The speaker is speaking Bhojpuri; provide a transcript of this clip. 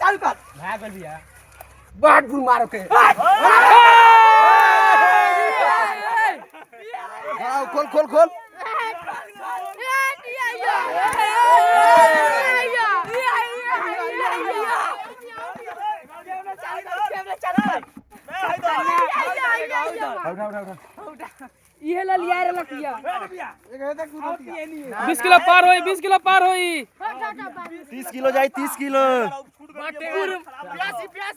चालू कर भाग गल बिया बाट बुल मारो के आओ खोल खोल खोल ये ला लिया रे लकिया 20 किलो पार होई 20 किलो पार होई 30 किलो जाई 30 किलो